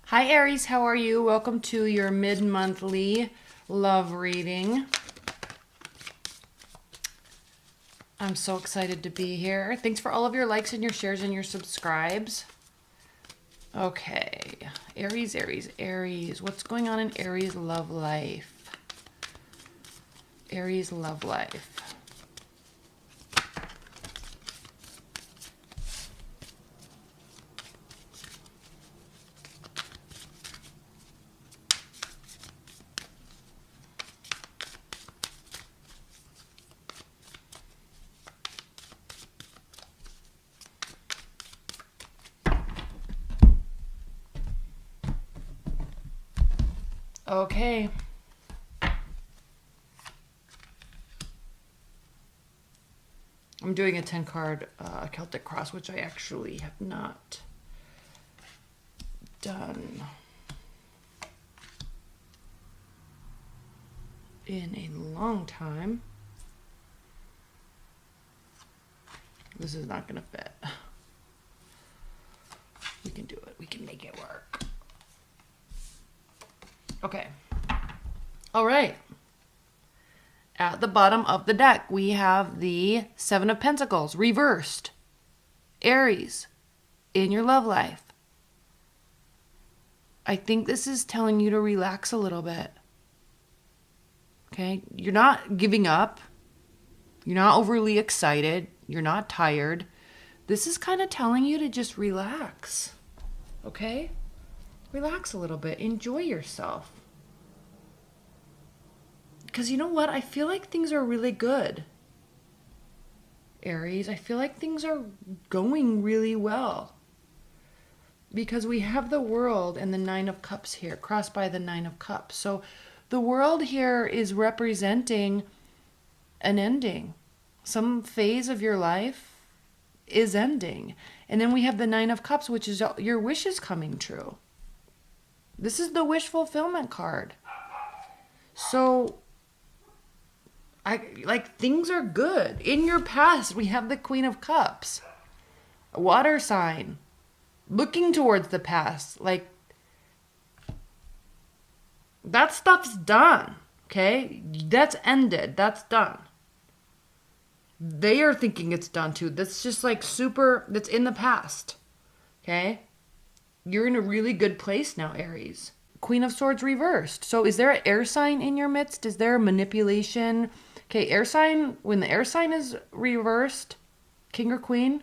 Hi Aries, how are you? Welcome to your mid-monthly love reading. I'm so excited to be here. Thanks for all of your likes and your shares and your subscribes. Okay, Aries, Aries, Aries. What's going on in Aries' love life? Aries' love life. Okay. I'm doing a 10 card Celtic cross, which I actually have not done in a long time. This is not going to fit. We can do it. We can make it work. Okay. All right. At the bottom of the deck, we have the Seven of Pentacles reversed. Aries, in your love life. I think this is telling you to relax a little bit. Okay? You're not giving up. You're not overly excited. You're not tired. This is kind of telling you to just relax. Okay? Relax a little bit. Enjoy yourself. Because you know what? I feel like things are really good. Aries, I feel like things are going really well. Because we have the World and the Nine of Cups here, crossed by the Nine of Cups. So the World here is representing an ending. Some phase of your life is ending. And then we have the Nine of Cups, which is your wishes coming true. This is the wish fulfillment card. So things are good. In your past, we have the Queen of Cups. A water sign. Looking towards the past. Like, that stuff's done. Okay? That's ended. That's done. They are thinking it's done too. That's just like that's in the past. Okay? You're in a really good place now, Aries. Queen of Swords reversed. So is there an air sign in your midst? Is there manipulation? Okay, air sign, when the air sign is reversed, king or queen,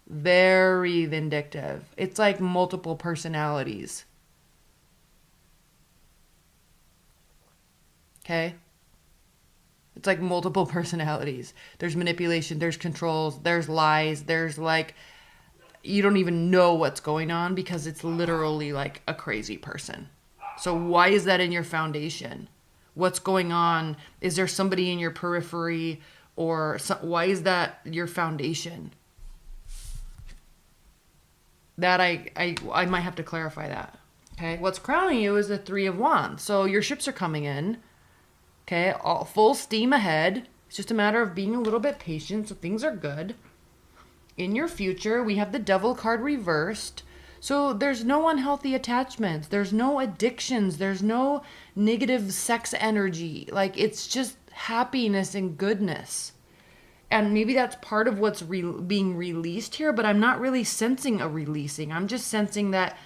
very vindictive. It's like multiple personalities. Okay? It's like multiple personalities. There's manipulation, there's controls, there's lies, there's like, you don't even know what's going on because it's literally like a crazy person. So why is that in your foundation? What's going on? Is there somebody in your periphery? Or why is that your foundation? That I might have to clarify that. Okay. What's crowning you is the Three of Wands. So your ships are coming in. Okay. All full steam ahead. It's just a matter of being a little bit patient. So things are good. In your future, we have the Devil card reversed. So there's no unhealthy attachments. There's no addictions. There's no negative sex energy. Like, it's just happiness and goodness. And maybe that's part of what's being released here, but I'm not really sensing a releasing. I'm just sensing that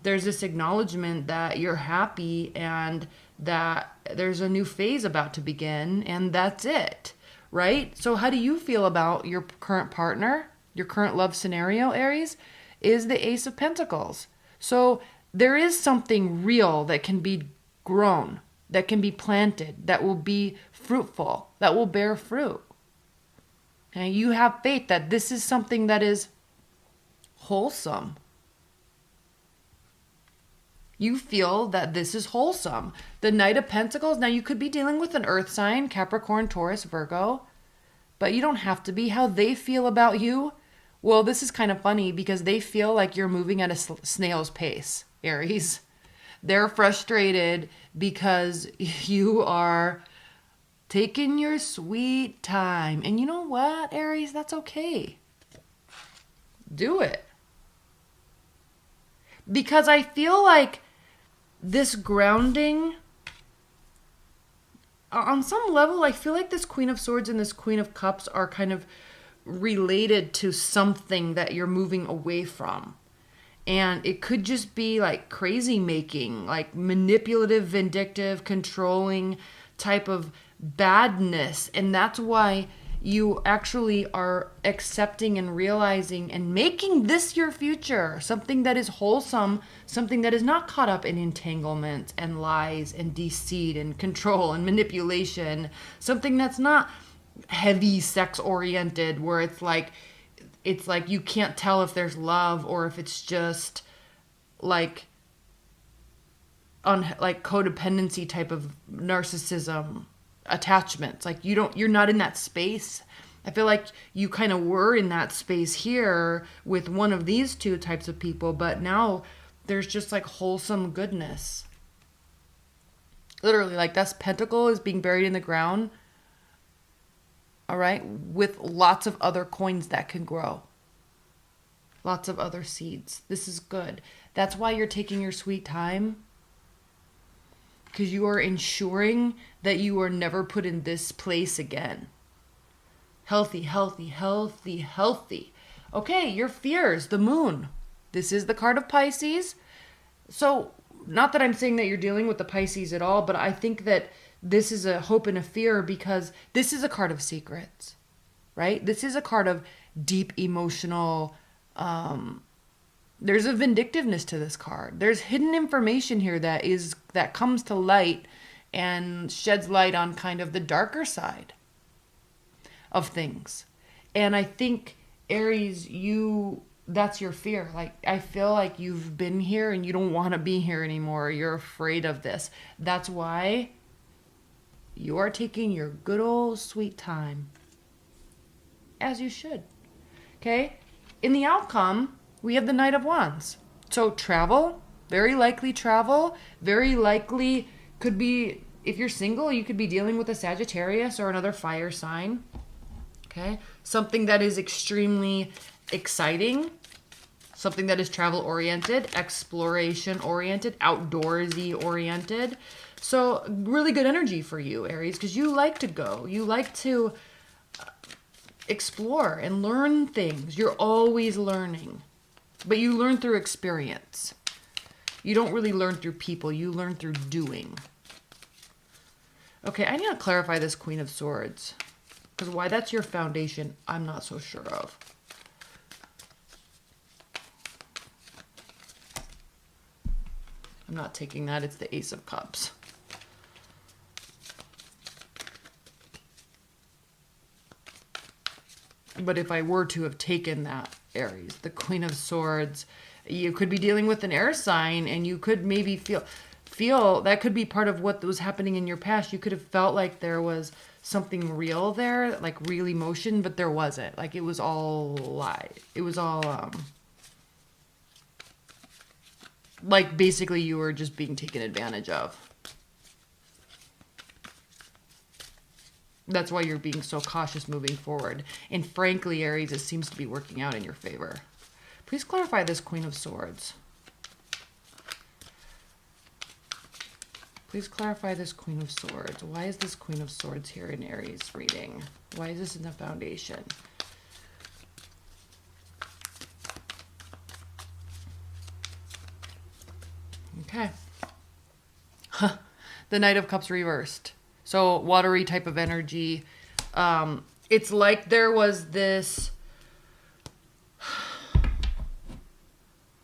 there's this acknowledgement that you're happy and that there's a new phase about to begin, and that's it, right? So how do you feel about your current partner, your current love scenario, Aries? Is the Ace of Pentacles. So there is something real that can be grown, that can be planted, that will be fruitful, that will bear fruit. Okay? You have faith that this is something that is wholesome. You feel that this is wholesome. The Knight of Pentacles, now you could be dealing with an earth sign, Capricorn, Taurus, Virgo, but you don't have to be. How they feel about you, well, this is kind of funny because they feel like you're moving at a snail's pace, Aries. They're frustrated because you are taking your sweet time. And you know what, Aries? That's okay. Do it. Because I feel like this grounding, on some level, I feel like this Queen of Swords and this Queen of Cups are kind of related to something that you're moving away from. And it could just be like crazy making, like manipulative, vindictive, controlling type of badness. And that's why you actually are accepting and realizing and making this your future, something that is wholesome, something that is not caught up in entanglement and lies and deceit and control and manipulation, something that's not heavy sex oriented where it's like you can't tell if there's love or if it's just like like codependency type of narcissism attachments. Like you're not in that space. I feel like you kind of were in that space here with one of these two types of people, but now there's just like wholesome goodness. Literally, like this pentacle is being buried in the ground. All right, with lots of other coins that can grow. Lots of other seeds. This is good. That's why you're taking your sweet time. Because you are ensuring that you are never put in this place again. Healthy, healthy, healthy, healthy. Okay, your fears, the moon. This is the card of Pisces. So, not that I'm saying that you're dealing with the Pisces at all, but I think that this is a hope and a fear because this is a card of secrets, right? This is a card of deep emotional, there's a vindictiveness to this card. There's hidden information here that comes to light and sheds light on kind of the darker side of things. And I think Aries, that's your fear. Like, I feel like you've been here and you don't want to be here anymore. You're afraid of this. That's why you are taking your good old sweet time. As you should. Okay? In the outcome, we have the Knight of Wands. So travel, very likely travel, very likely could be, if you're single, you could be dealing with a Sagittarius or another fire sign. Okay? Something that is extremely exciting. Something that is travel oriented, exploration oriented, outdoorsy oriented. So really good energy for you, Aries, because you like to go. You like to explore and learn things. You're always learning. But you learn through experience. You don't really learn through people. You learn through doing. Okay, I need to clarify this Queen of Swords. Because why that's your foundation, I'm not so sure of. I'm not taking that. It's the Ace of Cups. But if I were to have taken that, Aries, the Queen of Swords, you could be dealing with an air sign and you could maybe feel that could be part of what was happening in your past. You could have felt like there was something real there, like real emotion, but there wasn't. Like it was all lie. It was all, like basically you were just being taken advantage of. That's why you're being so cautious moving forward. And frankly, Aries, it seems to be working out in your favor. Please clarify this Queen of Swords. Please clarify this Queen of Swords. Why is this Queen of Swords here in Aries reading? Why is this in the foundation? Okay. The Knight of Cups reversed. So watery type of energy. It's like there was this.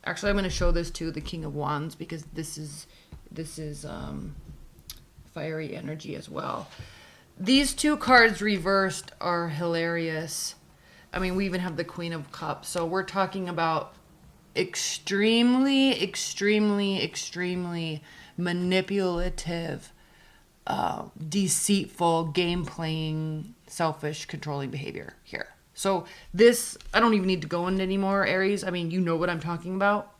Actually, I'm going to show this to the King of Wands because this is fiery energy as well. These two cards reversed are hilarious. I mean, we even have the Queen of Cups. So we're talking about extremely, extremely, extremely manipulative, deceitful, game-playing, selfish, controlling behavior here. So this, I don't even need to go into anymore, Aries. I mean, you know what I'm talking about.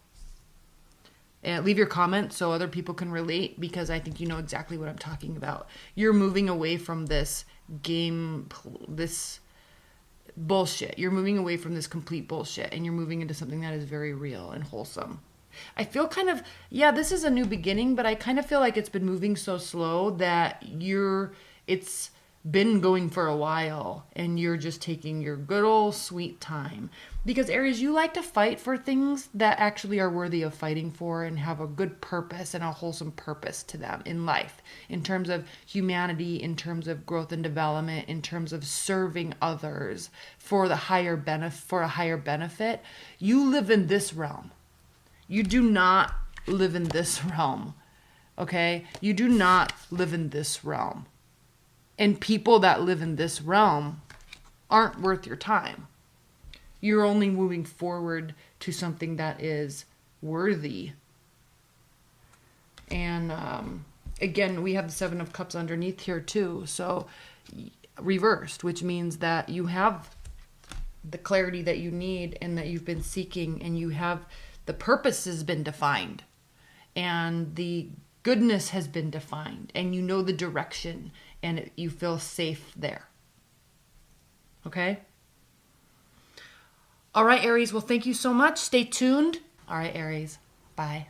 And leave your comment so other people can relate because I think you know exactly what I'm talking about. You're moving away from this this bullshit. You're moving away from this complete bullshit and you're moving into something that is very real and wholesome. I feel kind of, yeah, this is a new beginning, but I kind of feel like it's been moving so slow that it's been going for a while and you're just taking your good old sweet time. Because Aries, you like to fight for things that actually are worthy of fighting for and have a good purpose and a wholesome purpose to them in life, in terms of humanity, in terms of growth and development, in terms of serving others for a higher benefit. You live in this realm. You do not live in this realm. Okay? You do not live in this realm. And people that live in this realm aren't worth your time. You're only moving forward to something that is worthy. And again, we have the Seven of Cups underneath here too. So reversed, which means that you have the clarity that you need and that you've been seeking, and you have the purpose has been defined and the goodness has been defined, and you know the direction, and you feel safe there. Okay? All right, Aries. Well, thank you so much. Stay tuned. All right, Aries. Bye.